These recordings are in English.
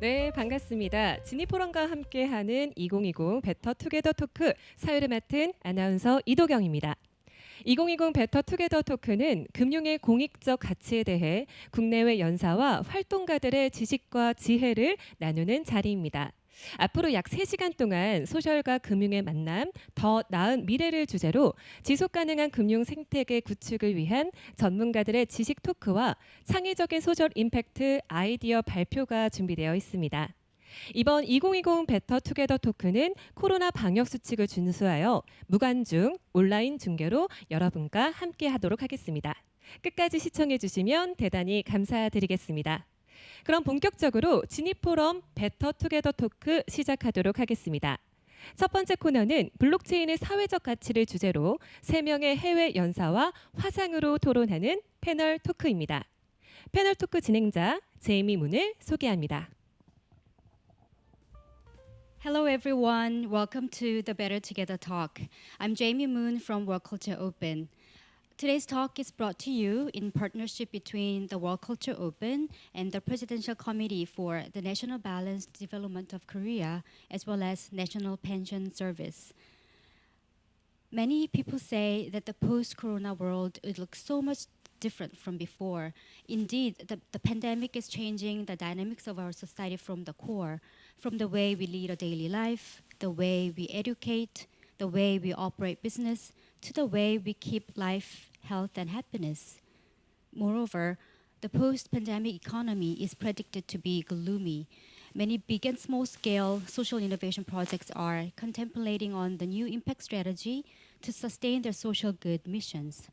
네, 반갑습니다. 지니포럼과 함께하는 2020 베터투게더토크 사회를 맡은 아나운서 이도경입니다. 2020 베터투게더토크는 금융의 공익적 가치에 대해 국내외 연사와 활동가들의 지식과 지혜를 나누는 자리입니다. 앞으로 약 3시간 동안 소셜과 금융의 만남, 더 나은 미래를 주제로 지속가능한 금융 생태계 구축을 위한 전문가들의 지식 토크와 창의적인 소셜 임팩트 아이디어 발표가 준비되어 있습니다. 이번 2020 베터투게더 토크는 코로나 방역 수칙을 준수하여 무관중 온라인 중계로 여러분과 함께하도록 하겠습니다. 끝까지 시청해 주시면 대단히 감사드리겠습니다. 그럼 본격적으로 지니포럼 베터투게더 토크 시작하도록 하겠습니다. 첫 번째 코너는 블록체인의 사회적 가치를 주제로 3명의 해외 연사와 화상으로 토론하는 패널 토크입니다. 패널 토크 진행자 제이미 문을 소개합니다. Hello everyone, welcome to the Better Together talk. I'm Jamie Moon from World Culture Open. Today's talk is brought to you in partnership between the World Culture Open and the Presidential Committee for the National Balanced Development of Korea, as well as National Pension Service. Many people say that the post-corona world it looks so much different from before. Indeed, the pandemic is changing the dynamics of our society from the core, from the way we lead a daily life, the way we educate, the way we operate business, to the way we keep life, health, and happiness. Moreover, the post-pandemic economy is predicted to be gloomy. Many big and small-scale social innovation projects are contemplating on the new impact strategy to sustain their social good missions.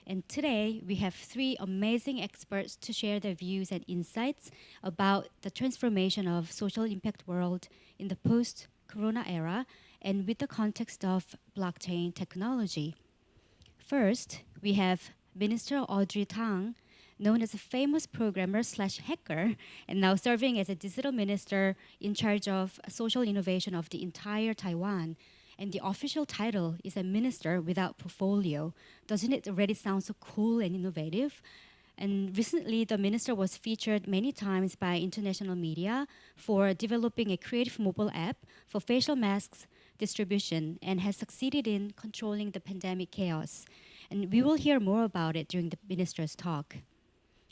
And today, we have 3 amazing experts to share their views and insights about the transformation of social impact world in the post-corona era and with the context of blockchain technology. First, we have Minister Audrey Tang, known as a famous programmer / hacker, and now serving as a digital minister in charge of social innovation of the entire Taiwan. And the official title is a minister without portfolio. Doesn't it already sound so cool and innovative? And recently, the minister was featured many times by international media for developing a creative mobile app for facial masks distribution and has succeeded in controlling the pandemic chaos. And we will hear more about it during the minister's talk.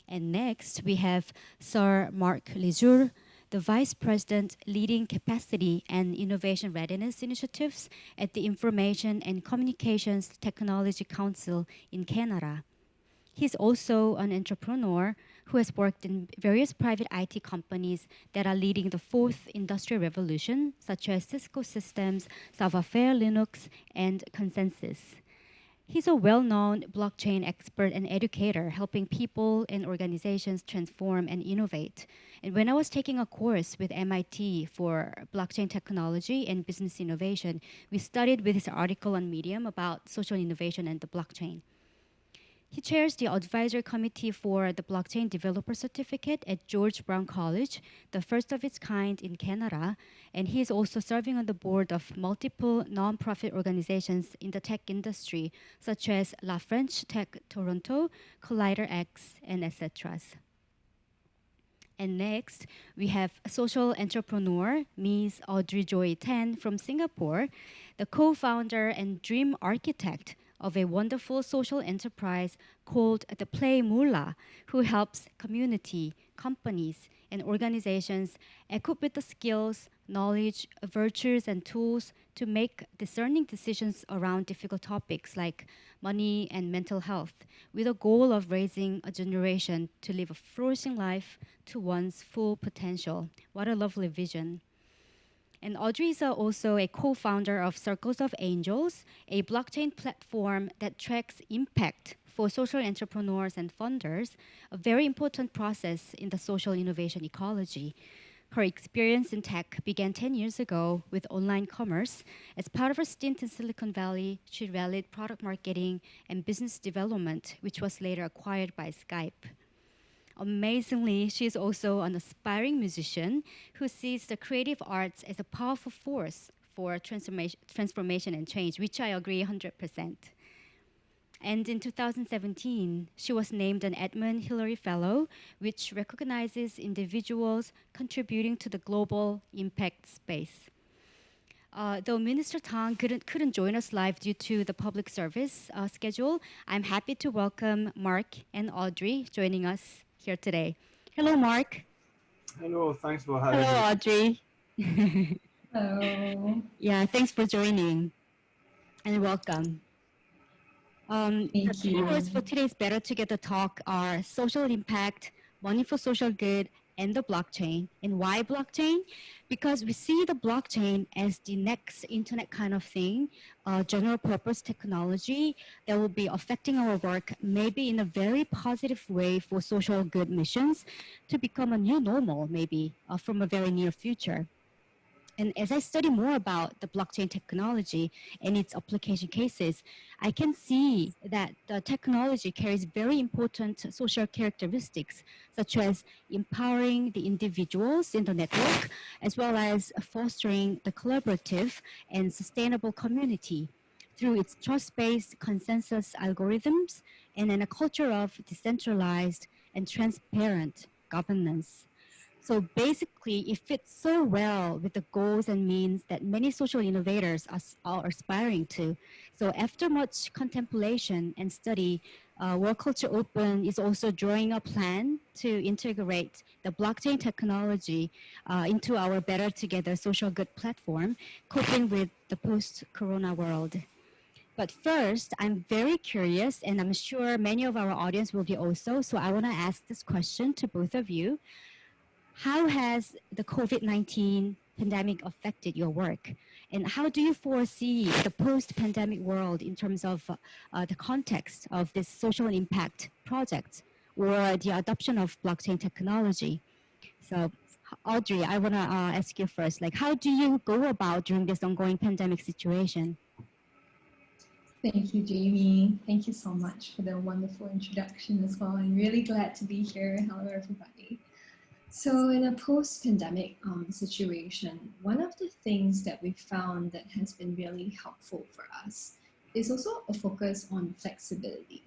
And next, we have Sir Marc Lejour, the Vice President leading Capacity and Innovation Readiness Initiatives at the Information and Communications Technology Council in Canada. He's also an entrepreneur who has worked in various private IT companies that are leading the 4th industrial revolution, such as Cisco Systems, Savoir-Faire Linux, and Consensus. He's a well-known blockchain expert and educator, helping people and organizations transform and innovate. And when I was taking a course with MIT for blockchain technology and business innovation, we studied with his article on Medium about social innovation and the blockchain. He chairs the advisory committee for the Blockchain Developer Certificate at George Brown College, the first of its kind in Canada, and he is also serving on the board of multiple non-profit organizations in the tech industry, such as La French Tech Toronto, Collider X, and etc. And next, we have social entrepreneur, Ms. Audrey Joy Tan from Singapore, the co-founder and dream architect of a wonderful social enterprise called the Play Mula, who helps community, companies, and organizations equipped with the skills, knowledge, virtues, and tools to make discerning decisions around difficult topics like money and mental health, with a goal of raising a generation to live a flourishing life to one's full potential. What a lovely vision. And Audrey is also a co-founder of Circles of Angels, a blockchain platform that tracks impact for social entrepreneurs and funders, a very important process in the social innovation ecology. Her experience in tech began 10 years ago with online commerce. As part of her stint in Silicon Valley, she rallied product marketing and business development, which was later acquired by Skype. Amazingly, she is also an aspiring musician who sees the creative arts as a powerful force for transformation and change, which I agree 100%. And in 2017, she was named an Edmund Hillary Fellow, which recognizes individuals contributing to the global impact space. Though Minister Tang couldn't join us live due to the public service schedule, I'm happy to welcome Mark and Audrey joining us here today. Hello, Mark. Hello, thanks for having me. Hello, Audrey. Hello. Yeah, thanks for joining and welcome. The Thank you. keywords for today's Better Together talk are social impact, money for social good, and the blockchain. And why blockchain? Because we see the blockchain as the next internet kind of thing, general purpose technology that will be affecting our work, maybe in a very positive way for social good missions to become a new normal, maybe from a very near future. And as I study more about the blockchain technology and its application cases, I can see that the technology carries very important social characteristics, such as empowering the individuals in the network, as well as fostering the collaborative and sustainable community through its trust-based consensus algorithms and in a culture of decentralized and transparent governance. So basically, it fits so well with the goals and means that many social innovators are aspiring to. So after much contemplation and study, World Culture Open is also drawing a plan to integrate the blockchain technology into our Better Together social good platform, coping with the post-corona world. But first, I'm very curious, and I'm sure many of our audience will be also, so I want to ask this question to both of you. How has the COVID-19 pandemic affected your work? And how do you foresee the post-pandemic world in terms of the context of this social impact project or the adoption of blockchain technology? So Audrey, I want to ask you first, like, how do you go about during this ongoing pandemic situation? Thank you, Jamie. Thank you so much for the wonderful introduction as well. I'm really glad to be here. Hello, everybody. So in a post-pandemic situation, one of the things that we found that has been really helpful for us is also a focus on flexibility.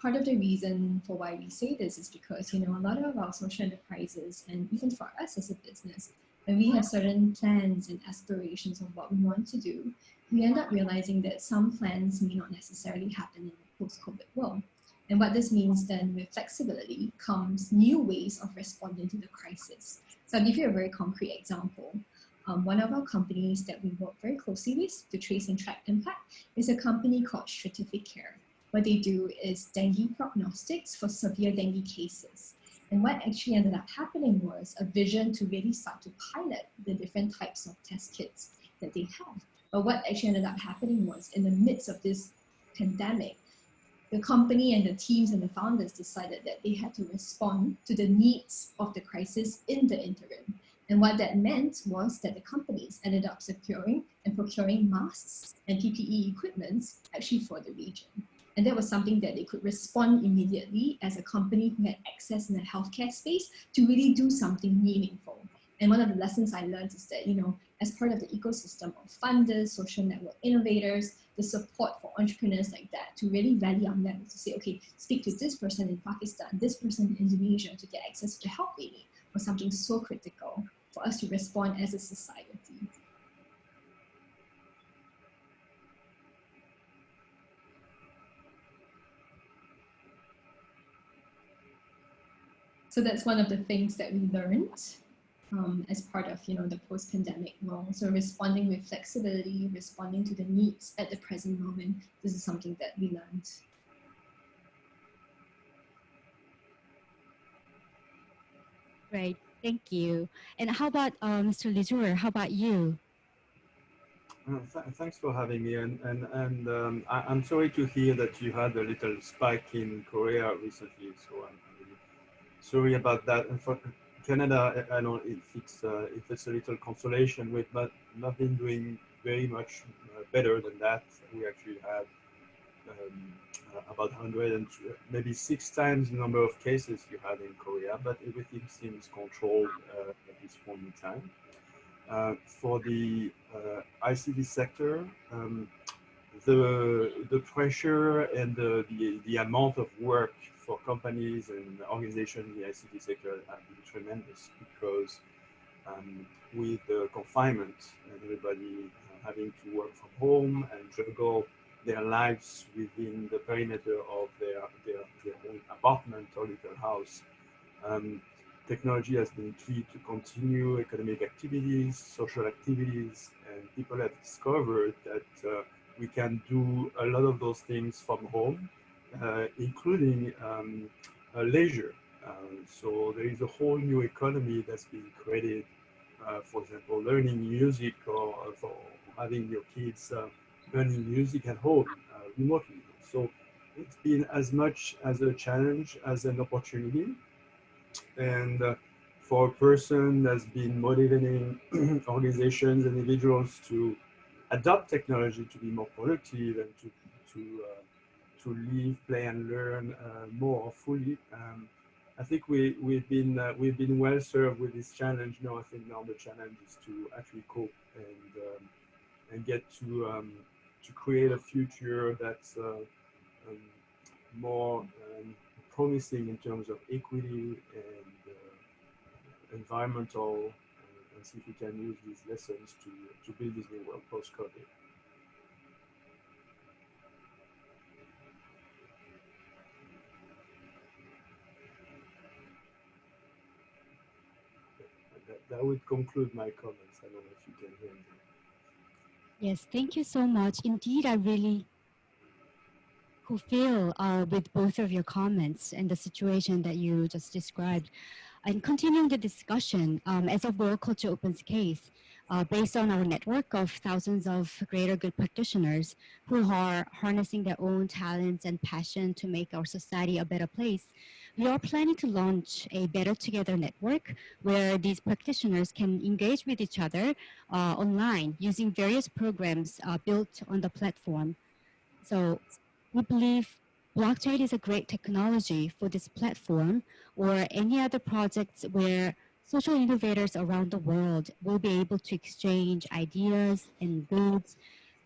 Part of the reason for why we say this is because, a lot of our social enterprises, and even for us as a business, when we have certain plans and aspirations of what we want to do, we end up realizing that some plans may not necessarily happen in a post-COVID world. And what this means then with flexibility comes new ways of responding to the crisis. So I'll give you a very concrete example. One of our companies that we work very closely with to trace and track impact is a company called Stratific Care. What they do is dengue prognostics for severe dengue cases. And what actually ended up happening was a vision to really start to pilot the different types of test kits that they have. But what actually ended up happening was in the midst of this pandemic, the company and the teams and the founders decided that they had to respond to the needs of the crisis in the interim. And what that meant was that the companies ended up securing and procuring masks and PPE equipment actually for the region. And that was something that they could respond immediately as a company who had access in the healthcare space to really do something meaningful. And one of the lessons I learned is that, as part of the ecosystem of funders, social network innovators, the support for entrepreneurs like that to really rally on them to say, okay, speak to this person in Pakistan, this person in Indonesia to get access to the help they need was something so critical for us to respond as a society. So that's one of the things that we learned as part of the post-pandemic world. So responding with flexibility, responding to the needs at the present moment, this is something that we learned. Great, thank you. And how about Mr. Lijour, how about you? Thanks for having me, and I'm sorry to hear that you had a little spike in Korea recently, so I'm really sorry about that. And for Canada, I know if it's a little consolation, we've not been doing very much better than that. We actually had about 100 and maybe 6 times the number of cases you had in Korea, but everything seems controlled at this point in time. For the ICT sector, the pressure and the amount of work for companies and organizations in the ICT sector have been tremendous because with the confinement and everybody having to work from home and juggle their lives within the perimeter of their own apartment or little house, technology has been key to continue economic activities, social activities, and people have discovered that we can do a lot of those things from home, including leisure. So there is a whole new economy that's being created, for example, learning music or for having your kids learning music at home remotely. So it's been as much as a challenge as an opportunity. And for a person that's been motivating organizations and individuals to adopt technology to be more productive and to live, play, and learn more fully. I think we've been well served with this challenge. Now I think now the challenge is to actually cope and get to create a future that's more promising in terms of equity and environmental, and see if we can use these lessons to build this new world post-COVID. That would conclude my comments. I don't know if you can hear me. Yes, thank you so much. Indeed, I really fulfill with both of your comments and the situation that you just described. And continuing the discussion, as of World Culture Open's case, based on our network of thousands of greater good practitioners who are harnessing their own talents and passion to make our society a better place, we are planning to launch a Better Together network where these practitioners can engage with each other online using various programs built on the platform. So we believe blockchain is a great technology for this platform or any other projects where social innovators around the world will be able to exchange ideas and goods.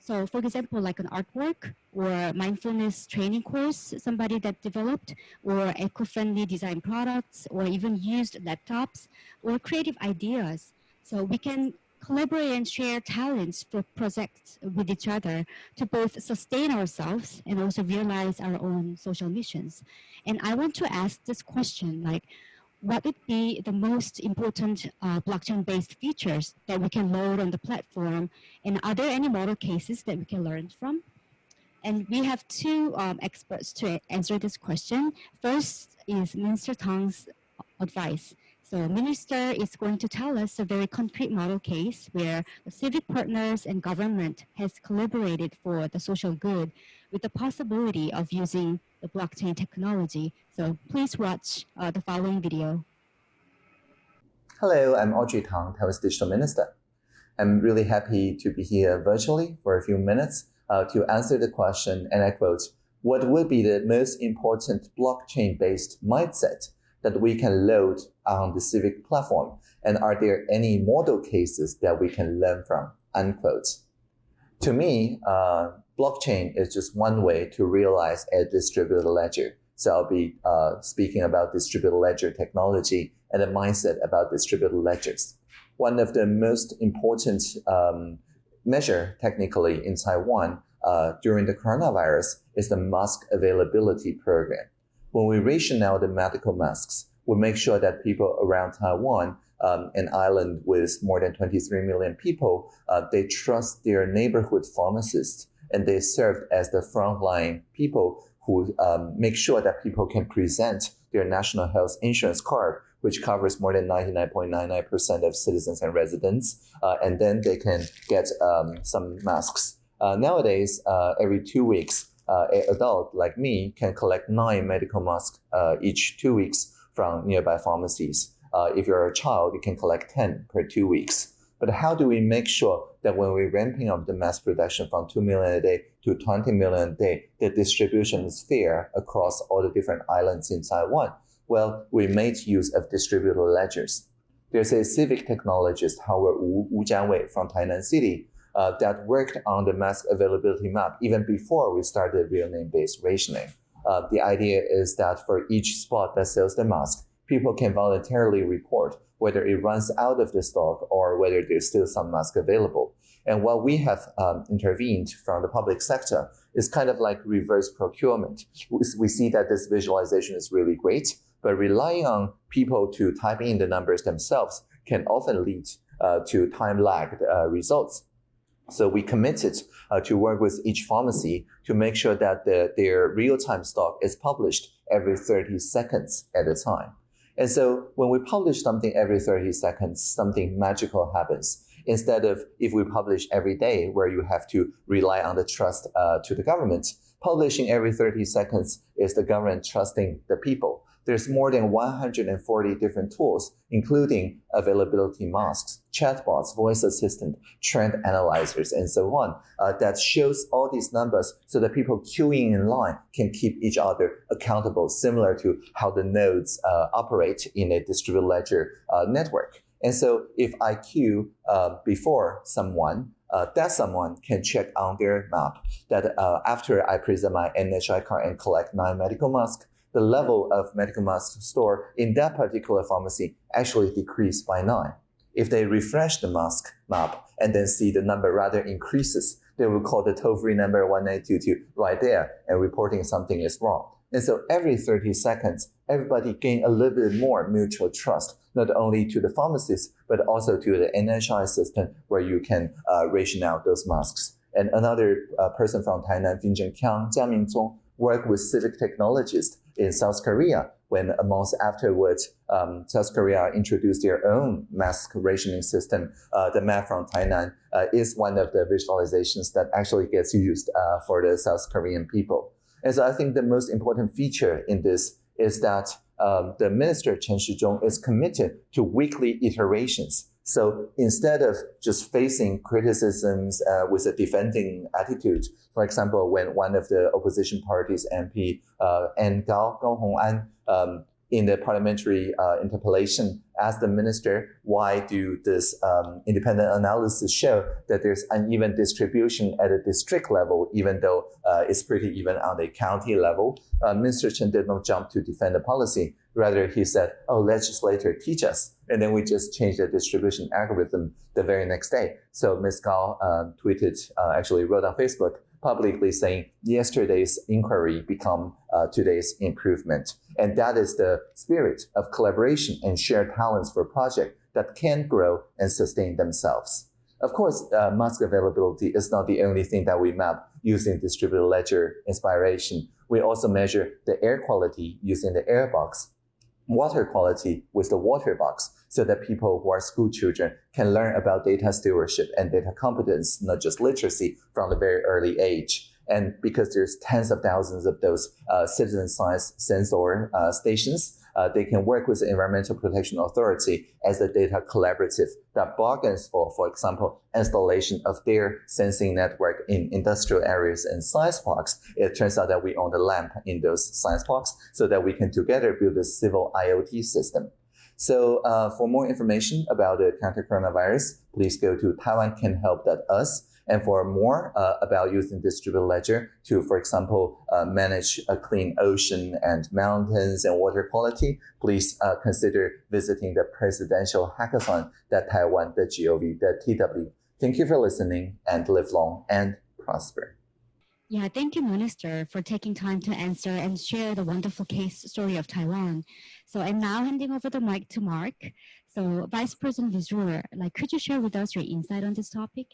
So for example, like an artwork or mindfulness training course somebody that developed, or eco-friendly design products, or even used laptops or creative ideas. So we can collaborate and share talents for projects with each other to both sustain ourselves and also realize our own social missions. And I want to ask this question, like, what would be the most important blockchain-based features that we can load on the platform? And are there any model cases that we can learn from? And we have two experts to answer this question. First is Minister Tang's advice. So Minister is going to tell us a very concrete model case where the civic partners and government has collaborated for the social good with the possibility of using the blockchain technology. So please watch the following video. Hello, I'm Audrey Tang, Taiwan's Digital Minister. I'm really happy to be here virtually for a few minutes to answer the question, and I quote, what would be the most important blockchain-based mindset that we can load on the civic platform? And are there any model cases that we can learn from, unquote. To me, blockchain is just one way to realize a distributed ledger. So I'll be speaking about distributed ledger technology and the mindset about distributed ledgers. One of the most important measure technically in Taiwan during the coronavirus is the mask availability program. When we ration out the medical masks, we make sure that people around Taiwan, an island with more than 23 million people, they trust their neighborhood pharmacists, and they serve as the frontline people who make sure that people can present their national health insurance card, which covers more than 99.99% of citizens and residents, and then they can get some masks. Nowadays, every 2 weeks, an adult like me can collect 9 medical masks each 2 weeks from nearby pharmacies. If you're a child, you can collect 10 per 2 weeks. But how do we make sure that when we're ramping up the mass production from 2 million a day to 20 million a day, the distribution is fair across all the different islands in Taiwan? Well, we made use of distributed ledgers. There's a civic technologist, Howard Wu Jianwei from Tainan City, that worked on the mask availability map even before we started real name-based rationing. The idea is that for each spot that sells the mask, people can voluntarily report whether it runs out of the stock or whether there's still some mask available. And what we have intervened from the public sector is kind of like reverse procurement. We see that this visualization is really great, but relying on people to type in the numbers themselves can often lead to time-lagged results. So we committed to work with each pharmacy to make sure that their real-time stock is published every 30 seconds at a time. And so when we publish something every 30 seconds, something magical happens. Instead of if we publish every day where you have to rely on the trust to the government, publishing every 30 seconds is the government trusting the people. There's more than 140 different tools, including availability masks, chatbots, voice assistant, trend analyzers, and so on, that shows all these numbers so that people queuing in line can keep each other accountable, similar to how the nodes operate in a distributed ledger network. And so if I queue before someone, that someone can check on their map that after I present my NHI card and collect 9 medical masks, the level of medical mask store in that particular pharmacy actually decreased by 9. If they refresh the mask map and then see the number rather increases, they will call the toll-free number 1822 right there and reporting something is wrong. And so every 30 seconds, everybody gain a little bit more mutual trust, not only to the pharmacist, but also to the NHI system where you can ration out those masks. And another person from Tainan, Finzhen Kiang, Jia Mingzong, worked with civic technologists in South Korea when a month afterwards, South Korea introduced their own mask rationing system. The map from Tainan is one of the visualizations that actually gets used for the South Korean people. And so I think the most important feature in this is that the Minister Chen Shizhong is committed to weekly iterations. So instead of just facing criticisms with a defending attitude, for example, when one of the opposition parties MP, Gao Hong'an, in the parliamentary interpellation, asked the minister, why do this independent analysis show that there's uneven distribution at a district level, even though it's pretty even on the county level? Minister Chen did not jump to defend the policy. Rather, he said, oh, legislator, teach us. And then we just changed the distribution algorithm the very next day. So Ms. Gao tweeted, actually wrote on Facebook, publicly saying yesterday's inquiry become today's improvement. And that is the spirit of collaboration and shared talents for projects that can grow and sustain themselves. Of course, mask availability is not the only thing that we map using distributed ledger inspiration. We also measure the air quality using the air box, water quality with the water box, so that people who are school children can learn about data stewardship and data competence, not just literacy, from a very early age. And because there's tens of thousands of those citizen science sensor stations, they can work with the Environmental Protection Authority as a data collaborative that bargains for example, installation of their sensing network in industrial areas and science parks. It turns out that we own the lamp in those science parks so that we can together build a civil IoT system. So for more information about the counter-coronavirus, please go to taiwancanhelp.us. And for more about using distributed ledger to, for example, manage a clean ocean and mountains and water quality, please consider visiting the presidential hackathon.taiwan.gov.tw. Thank you for listening and live long and prosper. Yeah, thank you, Minister, for taking time to answer and share the wonderful case story of Taiwan. So I'm now handing over the mic to Mark. So Vice President Vizur, could you share with us your insight on this topic?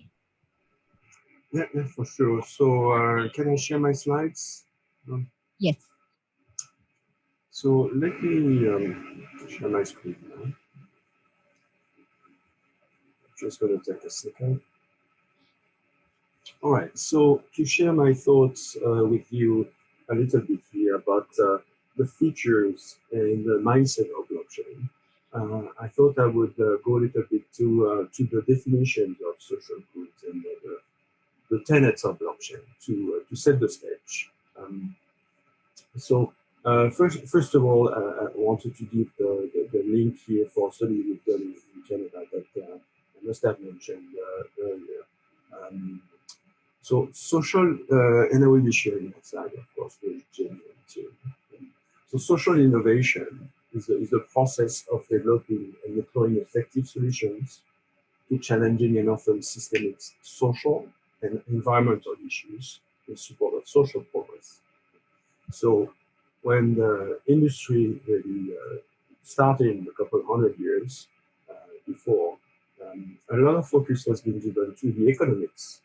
Yeah, for sure. So can I share my slides? Yes. So let me share my screen now. Just going to take a second. All right, so to share my thoughts with you a little bit here about the features and the mindset of blockchain, I thought I would go a little bit to the definitions of social goods and the tenets of blockchain to set the stage. First of all, I wanted to give the link here for a study we've done in Canada that I must have mentioned earlier. So social, and I will be sharing that slide, of course, with Jamie too. So social innovation is the process of developing and deploying effective solutions to challenging and often systemic social and environmental issues in support of social progress. So when the industry really started a couple hundred years before, a lot of focus has been given to the economics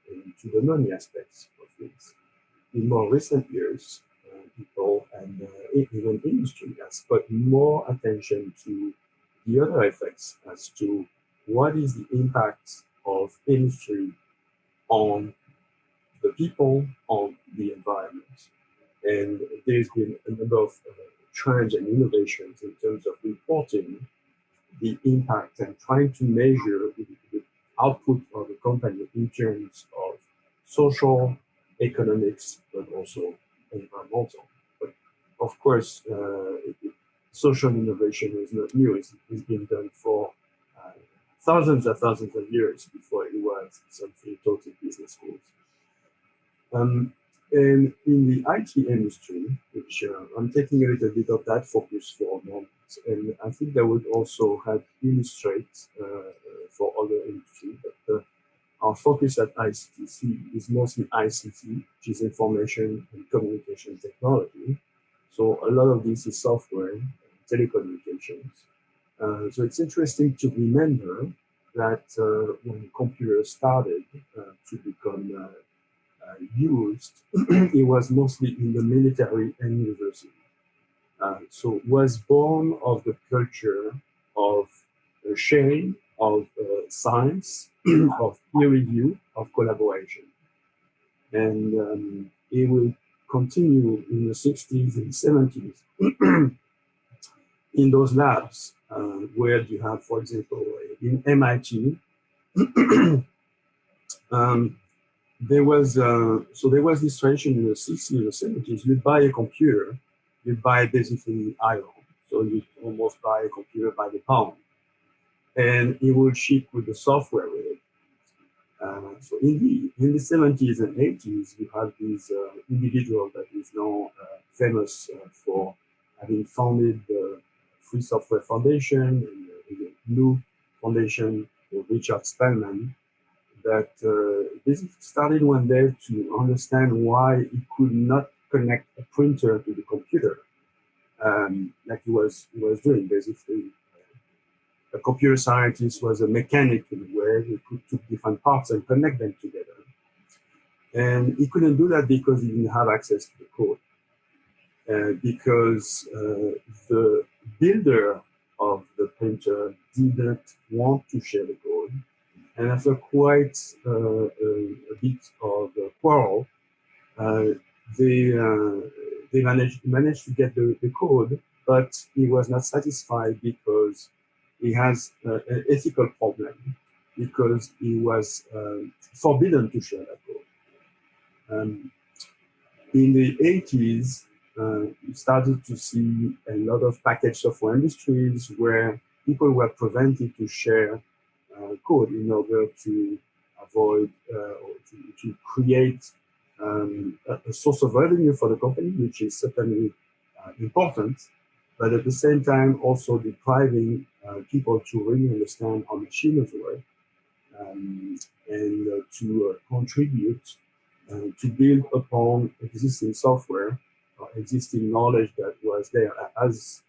and to the money aspects of things. In more recent years, people and even industry has put more attention to the other effects as to what is the impact of industry on the people, on the environment. And there's been a number of trends and innovations in terms of reporting the impact and trying to measure the output of the company in terms of social, economics, but also environmental. But of course, social innovation is not new. It's been done for thousands of years before it was something taught in business schools. And in the IT industry, which I'm taking a little bit of that focus for a moment, and I think that would also help illustrate for other industries. But our focus at ICTC is mostly ICT, which is information and communication technology. So a lot of this is software, telecommunications. So it's interesting to remember that when computers started to become used, it was mostly in the military and university. So it was born of the culture of sharing, of science, of peer review, of collaboration. And it will continue in the 60s and 70s in those labs where you have, for example, in MIT, there was this tradition in the 60s and the 70s. You'd buy a computer, you'd buy basically iron. So you almost buy a computer by the pound, and it would ship with the software with it. So in the 70s and 80s, you have this individual that is now famous for having founded the Free Software Foundation and the new foundation with Richard Stallman, that basically started one day to understand why he could not connect a printer to the computer, like he was doing. Basically, a computer scientist was a mechanic in a way. He could take different parts and connect them together. And he couldn't do that because he didn't have access to the code. Because the builder of the printer didn't want to share the code. And after quite a bit of a quarrel, they managed to get the code, but he was not satisfied because he has an ethical problem, because he was forbidden to share that code. In the 80s, we started to see a lot of packaged software industries where people were prevented to share code in order to avoid or to create a source of revenue for the company, which is certainly important, but at the same time also depriving people to really understand how machines work and to contribute to build upon existing software or existing knowledge that was there, as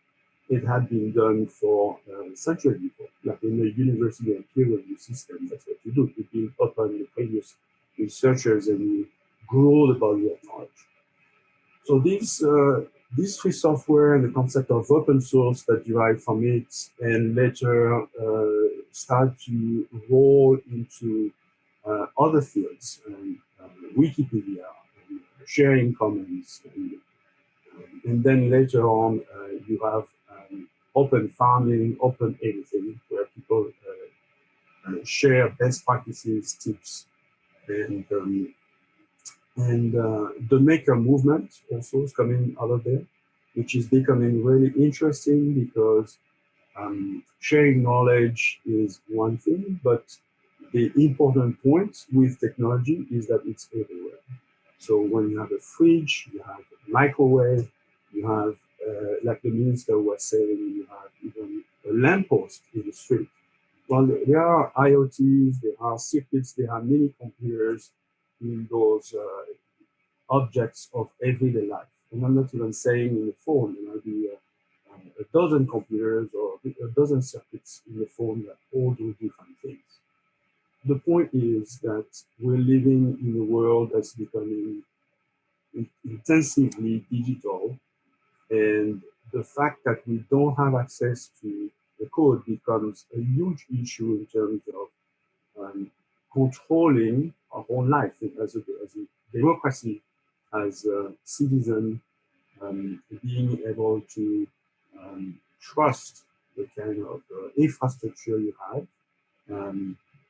it had been done for centuries before. Like in the university and peer review system, that's what you do. You build upon the previous researchers and you grow the body of knowledge. So this free software and the concept of open source that derive from it, and later start to roll into other fields, Wikipedia, and sharing commons, and then later on you have open farming, open everything, where people share best practices, tips, and the maker movement also is coming out of there, which is becoming really interesting because sharing knowledge is one thing, but the important point with technology is that it's everywhere. So when you have a fridge, you have a microwave, you have, like the minister was saying, you have even a lamppost in the street. Well, there are IoTs, there are circuits, there are mini computers in those objects of everyday life. And I'm not even saying in the phone, there might be a dozen computers or a dozen circuits in the phone that all do different things. The point is that we're living in a world that's becoming intensively digital, and the fact that we don't have access to the code becomes a huge issue in terms of controlling our own life as a democracy, as a citizen, being able to trust the kind of infrastructure you have,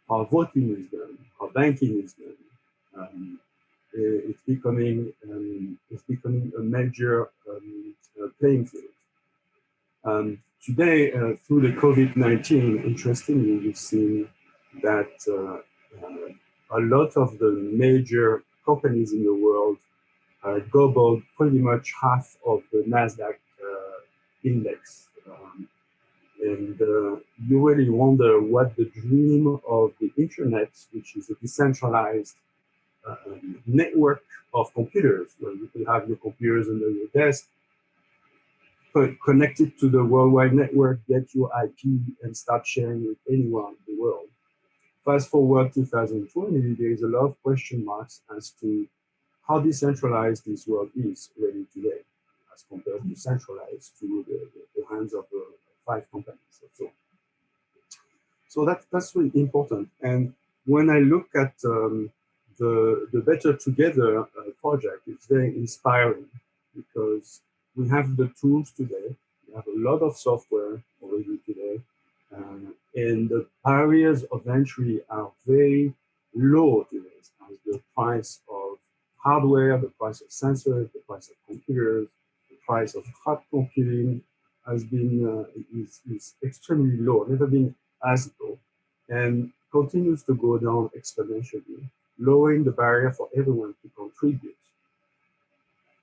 how voting is done, how banking is done. It's becoming a major playing field. Today, through the COVID-19, interestingly, we've seen that a lot of the major companies in the world gobbled pretty much half of the NASDAQ index. And you really wonder what the dream of the internet, which is a decentralized network of computers, where you can have your computers under your desk, connected to the worldwide network, get your IP, and start sharing with anyone in the world. Fast forward 2020, there is a lot of question marks as to how decentralized this world is really today, as compared to centralized to the hands of 5 companies or so. So that's really important. And when I look at the Better Together project, it's very inspiring because we have the tools today. We have a lot of software already today. And the barriers of entry are very low today, as the price of hardware, the price of sensors, the price of computers, the price of cloud computing has been is extremely low, never been as low, and continues to go down exponentially, lowering the barrier for everyone to contribute.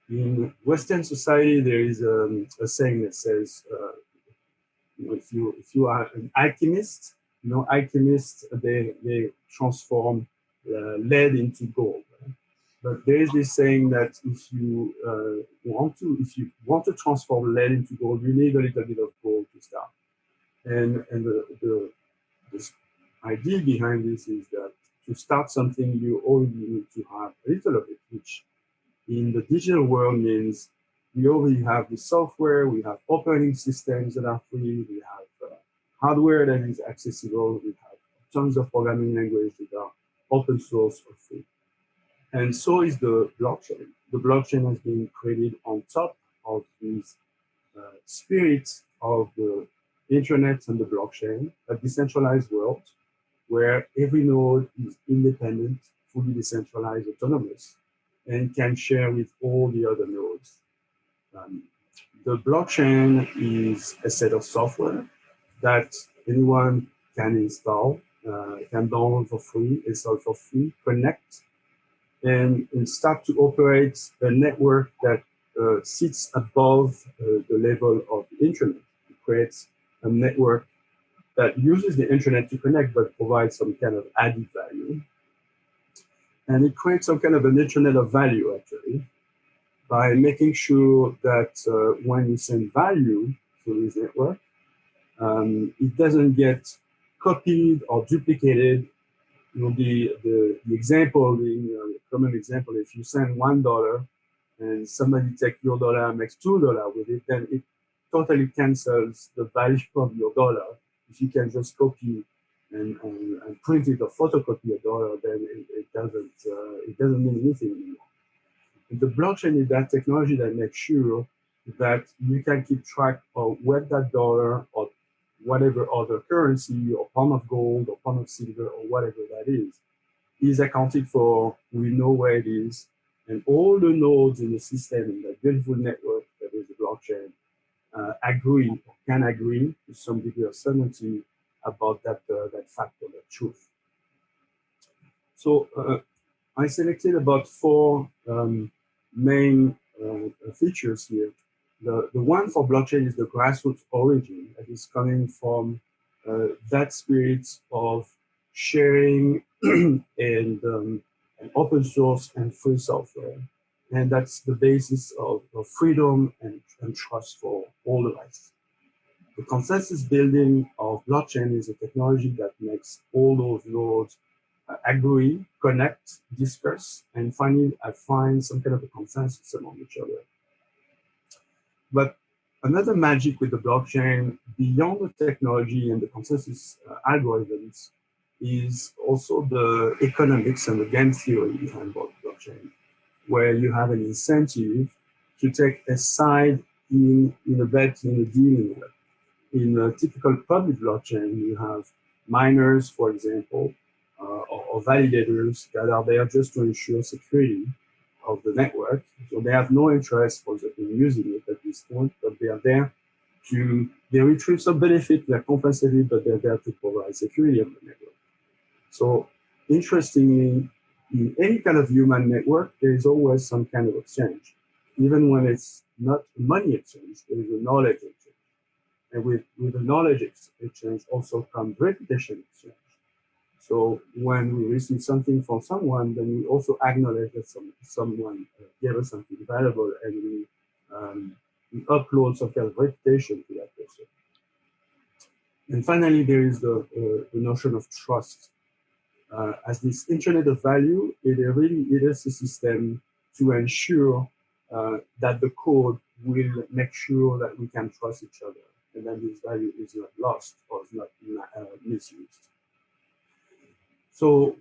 In Western society, there is a saying that says, if you are an alchemist, alchemists they transform lead into gold. Right? But there is this saying that if you want to transform lead into gold, you need a little bit of gold to start. And the idea behind this is that to start something, you only need to have a little of it, which in the digital world means we already have the software, we have operating systems that are free, we have hardware that is accessible, we have tons of programming languages that are open source or free. And so is the blockchain. The blockchain has been created on top of this spirit of the internet and the blockchain, a decentralized world where every node is independent, fully decentralized, autonomous, and can share with all the other nodes. The blockchain is a set of software that anyone can install, can download for free, install for free, connect, and start to operate a network that sits above the level of the internet. It creates a network that uses the internet to connect but provides some kind of added value. And it creates some kind of an internet of value, actually, by making sure that when you send value to this network, it doesn't get copied or duplicated. The example, the common example, if you send $1 and somebody takes your dollar and makes $2 with it, then it totally cancels the value of your dollar. If you can just copy and print it or photocopy a dollar, then it doesn't mean anything anymore. And the blockchain is that technology that makes sure that you can keep track of where that dollar or whatever other currency or pound of gold or pound of silver or whatever that is accounted for. We know where it is, and all the nodes in the system in that beautiful network that is the blockchain agree or can agree to some degree of certainty about that fact or that truth. So I selected about four main features here. The one for blockchain is the grassroots origin that is coming from that spirit of sharing and open source and free software. And that's the basis of freedom and trust for all the rest. The consensus building of blockchain is a technology that makes all those nodes agree, connect, discuss, and finally find some kind of a consensus among each other. But another magic with the blockchain, beyond the technology and the consensus algorithms, is also the economics and the game theory behind blockchain, where you have an incentive to take a side in a bet, in a dealing with. In a typical public blockchain, you have miners, for example, or validators that are there just to ensure security of the network. So they have no interest, for example, in using it at this point, but they are there they retrieve some benefit, they're compensated, but they're there to provide security of the network. So interestingly, in any kind of human network, there is always some kind of exchange. Even when it's not money exchange, there is a knowledge exchange. And with the knowledge exchange also comes reputation exchange. So when we receive something from someone, then we also acknowledge that someone gave us something valuable, and we upload some kind of reputation to that person. And finally, there is the notion of trust. As this internet of value, it is a system to ensure that the code will make sure that we can trust each other, and then this value is not lost or is not misused. So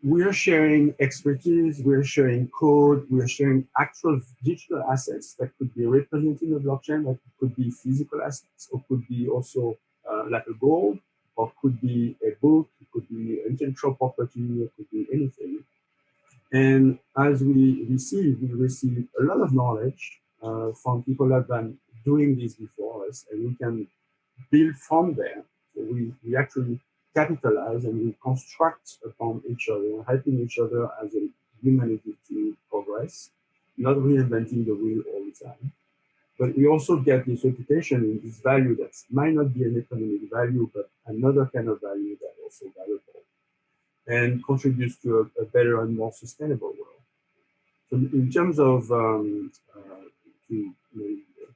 we are sharing expertise, we are sharing code, we are sharing actual digital assets that could be represented in the blockchain, that could be physical assets, or could be also like a gold, or could be a book, it could be intellectual property, it could be anything. And as we receive a lot of knowledge from people that have been doing this before us, and we can build from there. So we actually capitalize and we construct upon each other, helping each other as a humanity to progress, not reinventing the wheel all the time. But we also get this reputation and this value that might not be an economic value, but another kind of value that also valuable and contributes to a better and more sustainable world. So in terms of, to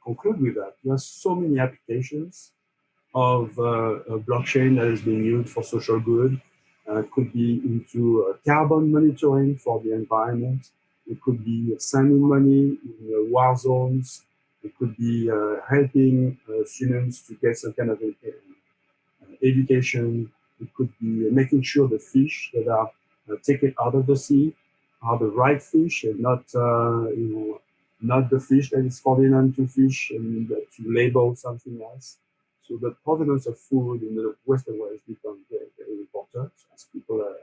conclude with that, there are so many applications of blockchain that is being used for social good. Could be into carbon monitoring for the environment. It could be sending money in war zones. It could be helping students to get some kind of education. It could be making sure the fish that are taken out of the sea are the right fish and not, not the fish that is forbidden to fish and to label something else. So the provenance of food in the Western world has become very, very important as people are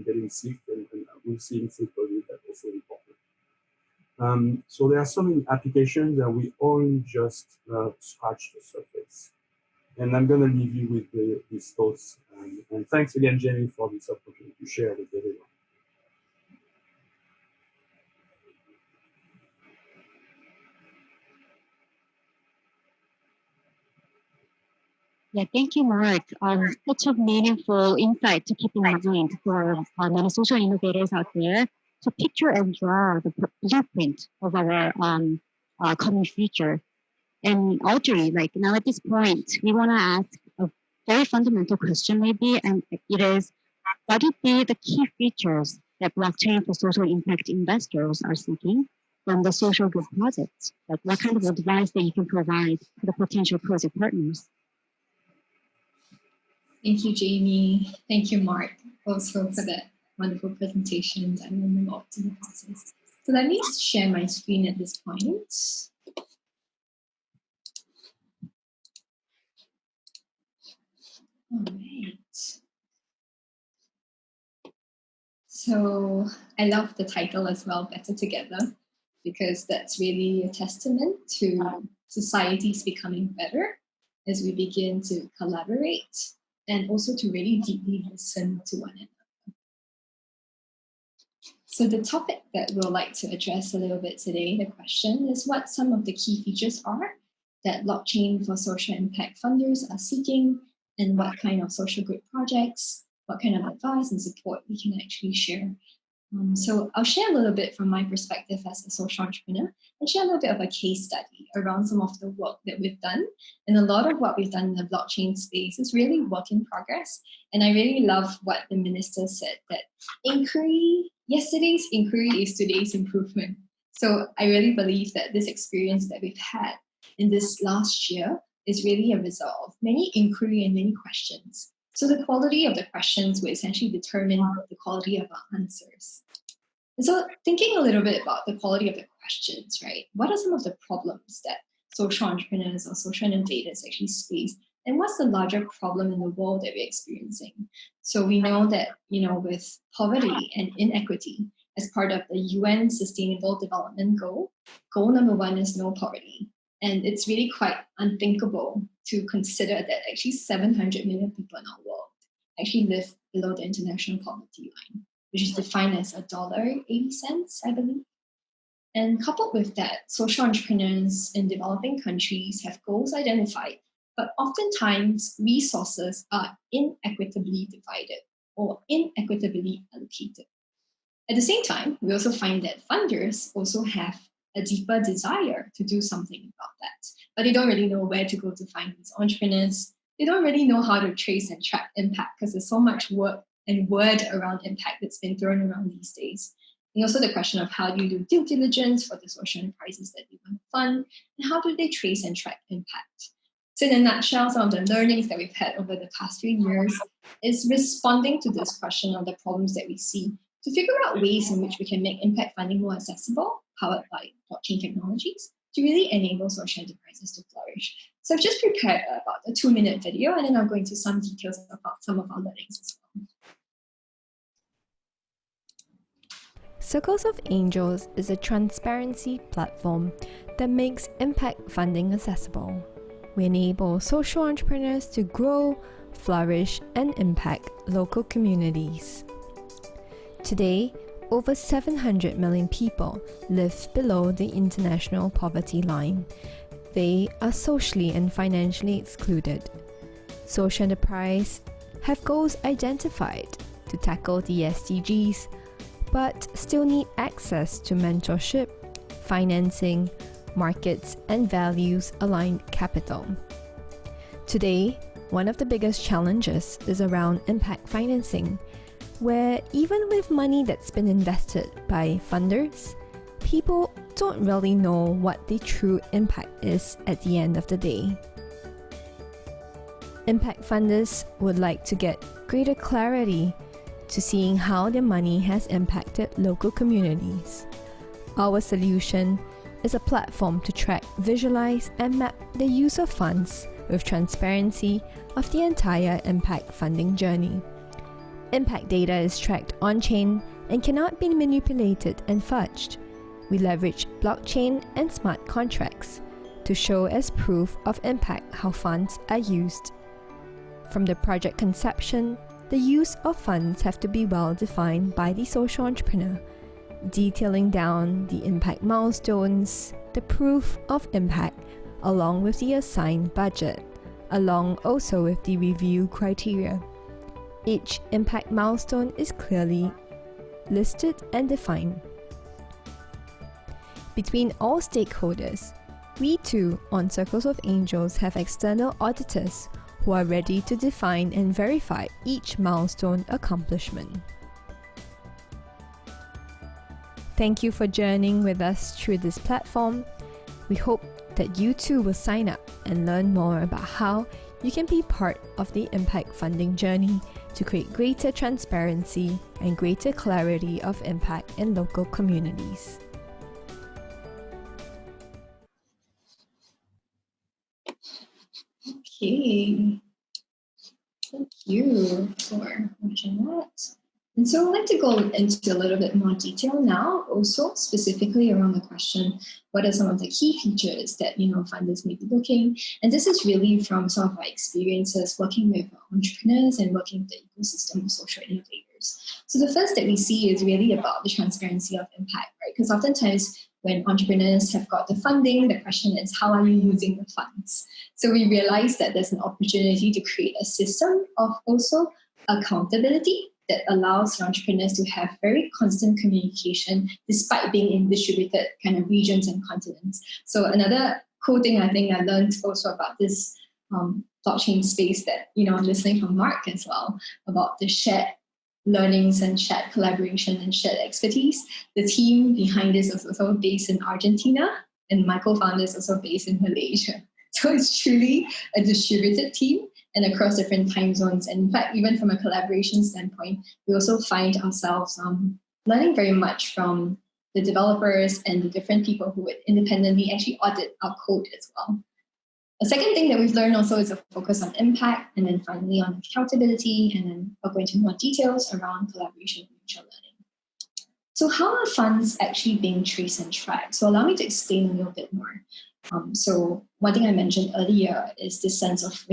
getting sick, and we're seeing food poisoning that's also important. So there are so many applications that we only just scratch the surface. And I'm going to leave you with these thoughts. And thanks again, Jamie, for this opportunity to share with everyone. Yeah, thank you, Mark. Such a meaningful insight to keep in mind for many social innovators out there to picture and draw the blueprint of our coming future. And Audrey, like now at this point, we want to ask a very fundamental question maybe, and it is, what would be the key features that blockchain for social impact investors are seeking from the social good projects? Like what kind of advice that you can provide to the potential project partners? Thank you, Jamie. Thank you, Mark, also for that wonderful presentation. I learned a lot in the process. So let me share my screen at this point. All right. So I love the title as well, Better Together, because that's really a testament to societies becoming better as we begin to collaborate and also to really deeply listen to one another. So the topic that we'll like to address a little bit today, the question, is what some of the key features are that blockchain for social impact funders are seeking, and what kind of social good projects, what kind of advice and support we can actually share. So I'll share a little bit from my perspective as a social entrepreneur and share a little bit of a case study around some of the work that we've done. And a lot of what we've done in the blockchain space is really work in progress. And I really love what the minister said, that yesterday's inquiry is today's improvement. So I really believe that this experience that we've had in this last year is really a result of many inquiry and many questions. So the quality of the questions will essentially determine the quality of our answers. And so thinking a little bit about the quality of the questions, right? What are some of the problems that social entrepreneurs or social innovators actually face? And what's the larger problem in the world that we're experiencing? So we know that, with poverty and inequity as part of the UN Sustainable Development Goal number 1 is no poverty. And it's really quite unthinkable to consider that actually 700 million people in our world actually live below the international poverty line, which is defined as $1.80, I believe. And coupled with that, social entrepreneurs in developing countries have goals identified, but oftentimes resources are inequitably divided or inequitably allocated. At the same time, we also find that funders also have a deeper desire to do something about that, but they don't really know where to go to find these entrepreneurs. They don't really know how to trace and track impact because there's so much work and word around impact that's been thrown around these days. And also the question of how do you do due diligence for the social enterprises that they want to fund, and how do they trace and track impact? So in a nutshell, some of the learnings that we've had over the past few years is responding to this question of the problems that we see to figure out ways in which we can make impact funding more accessible, powered by blockchain technologies, to really enable social enterprises to flourish. So I've just prepared about a 2-minute video, and then I'll go into some details about some of our learnings as well. Circles of Angels is a transparency platform that makes impact funding accessible. We enable social entrepreneurs to grow, flourish, and impact local communities. Today, over 700 million people live below the international poverty line. They are socially and financially excluded. Social enterprise have goals identified to tackle the SDGs, but still need access to mentorship, financing, markets, and values-aligned capital. Today, one of the biggest challenges is around impact financing, where even with money that's been invested by funders, people don't really know what the true impact is at the end of the day. Impact funders would like to get greater clarity to seeing how their money has impacted local communities. Our solution is a platform to track, visualize, and map the use of funds with transparency of the entire impact funding journey. Impact data is tracked on-chain and cannot be manipulated and fudged. We leverage blockchain and smart contracts to show as proof of impact how funds are used. From the project conception, the use of funds have to be well defined by the social entrepreneur, detailing down the impact milestones, the proof of impact, along with the assigned budget, along also with the review criteria. Each impact milestone is clearly listed and defined. Between all stakeholders, we too on Circles of Angels have external auditors who are ready to define and verify each milestone accomplishment. Thank you for journeying with us through this platform. We hope that you too will sign up and learn more about how you can be part of the impact funding journey to create greater transparency and greater clarity of impact in local communities. Okay, thank you for watching that. And so I'd like to go into a little bit more detail now, also specifically around the question, what are some of the key features that funders may be looking? And this is really from some of our experiences working with entrepreneurs and working with the ecosystem of social innovators. founders. So the first that we see is really about the transparency of impact, right? Because oftentimes when entrepreneurs have got the funding, the question is, how are you using the funds? So we realize that there's an opportunity to create a system of also accountability that allows entrepreneurs to have very constant communication despite being in distributed kind of regions and continents. So another cool thing I think I learned also about this blockchain space that, listening from Mark as well, about the shared learnings and shared collaboration and shared expertise. The team behind this is also based in Argentina, and my co-founder is also based in Malaysia. So it's truly a distributed team and across different time zones. And in fact, even from a collaboration standpoint, we also find ourselves learning very much from the developers and the different people who would independently actually audit our code as well. The second thing that we've learned also is a focus on impact, and then finally on accountability, and then we'll go into more details around collaboration and mutual learning. So how are funds actually being traced and tracked? So allow me to explain a little bit more. So one thing I mentioned earlier is this sense of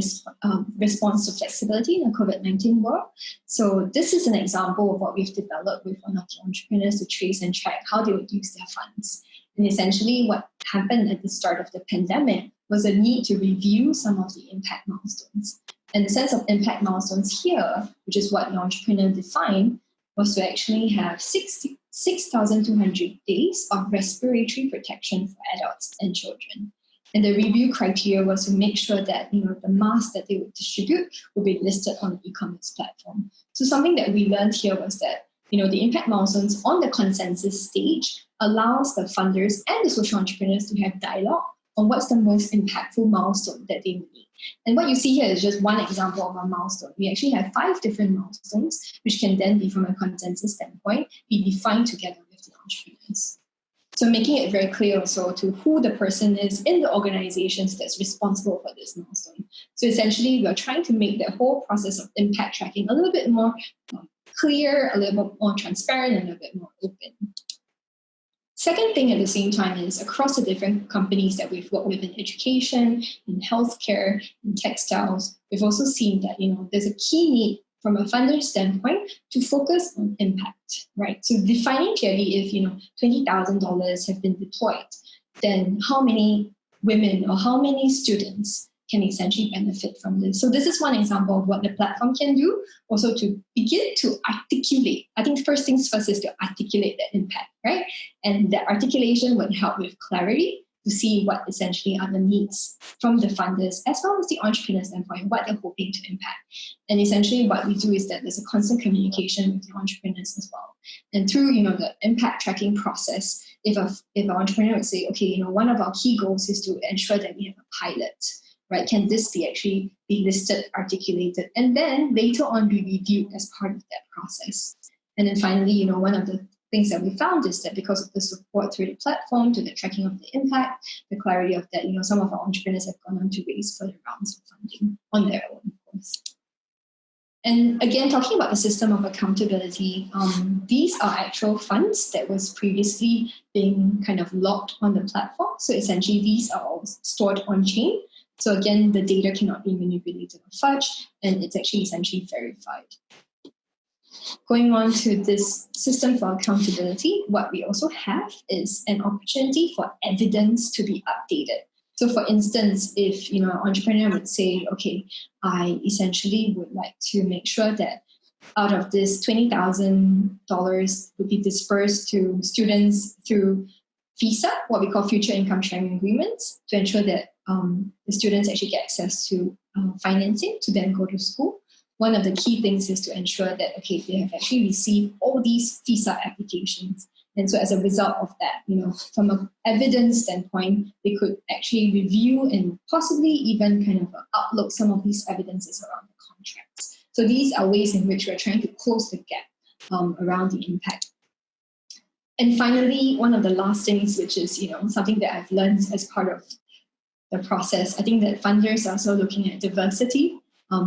response to flexibility in the COVID-19 world. So this is an example of what we've developed with one of the entrepreneurs to trace and track how they would use their funds. And essentially what happened at the start of the pandemic was a need to review some of the impact milestones. And the sense of impact milestones here, which is what the entrepreneur defined, was to actually have 6,200 days of respiratory protection for adults and children. And the review criteria was to make sure that the masks that they would distribute would be listed on the e-commerce platform. So something that we learned here was that the impact milestones on the consensus stage allows the funders and the social entrepreneurs to have dialogue on what's the most impactful milestone that they need. And what you see here is just one example of a milestone. We actually have 5 different milestones, which can then be, from a consensus standpoint, be defined together with the entrepreneurs. So making it very clear also to who the person is in the organizations that's responsible for this milestone. So essentially, we're trying to make the whole process of impact tracking a little bit more clear, a little bit more transparent, and a little bit more open. Second thing at the same time is across the different companies that we've worked with in education, in healthcare, in textiles, we've also seen that there's a key need from a funder standpoint to focus on impact, right? So defining clearly if $20,000 have been deployed, then how many women or how many students can essentially benefit from this. So this is one example of what the platform can do, also to begin to articulate. I think first things first is to articulate that impact, right? And that articulation would help with clarity to see what essentially are the needs from the funders as well as the entrepreneur standpoint, what they're hoping to impact. And essentially what we do is that there's a constant communication with the entrepreneurs as well. And through the impact tracking process, if an entrepreneur would say, okay, one of our key goals is to ensure that we have a pilot, right? Can this actually be listed, articulated, and then later on be reviewed as part of that process? And then finally, one of the things that we found is that because of the support through the platform, to the tracking of the impact, the clarity of that, some of our entrepreneurs have gone on to raise further rounds of funding on their own, of course. And again, talking about the system of accountability, these are actual funds that was previously being kind of locked on the platform. So essentially, these are all stored on chain. So again, the data cannot be manipulated or fudged, and it's actually essentially verified. Going on to this system for accountability, what we also have is an opportunity for evidence to be updated. So for instance, if an entrepreneur would say, okay, I essentially would like to make sure that out of this $20,000 would be dispersed to students through FISA, what we call Future Income Sharing Agreements, to ensure that the students actually get access to financing to then go to school. One of the key things is to ensure that, okay, they have actually received all these FISA applications. And so as a result of that, from an evidence standpoint, they could actually review and possibly even kind of upload some of these evidences around the contracts. So these are ways in which we're trying to close the gap around the impact. And finally, one of the last things, which is something that I've learned as part of the process, I think that funders are also looking at diversity,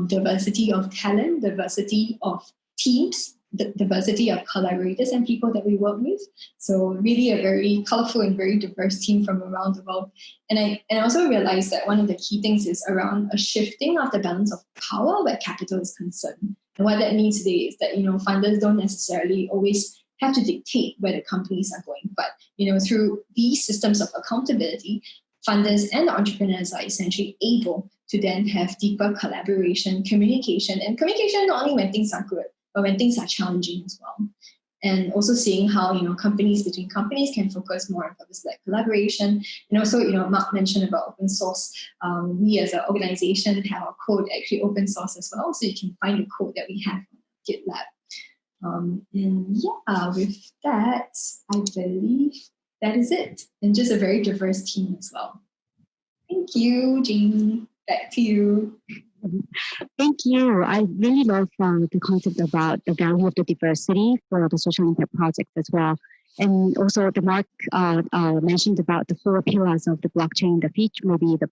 diversity of talent, diversity of teams, the diversity of collaborators and people that we work with. So really a very colorful and very diverse team from around the world. And I also realized that one of the key things is around a shifting of the balance of power where capital is concerned. And what that means today is that, funders don't necessarily always have to dictate where the companies are going. But, through these systems of accountability, funders and entrepreneurs are essentially able to then have deeper collaboration, communication not only when things are good, but when things are challenging as well. And also seeing how, companies between companies can focus more on purpose-led collaboration. And also, Mark mentioned about open source. We as an organization have our code actually open source as well. So you can find the code that we have on GitLab. With that, I believe that is it. And just a very diverse team as well. Thank you, Jamie. Back to you. Thank you. I really love the concept about the value of the diversity for the social impact project as well. And also the Mark mentioned about the 4 pillars of the blockchain, the feature, maybe the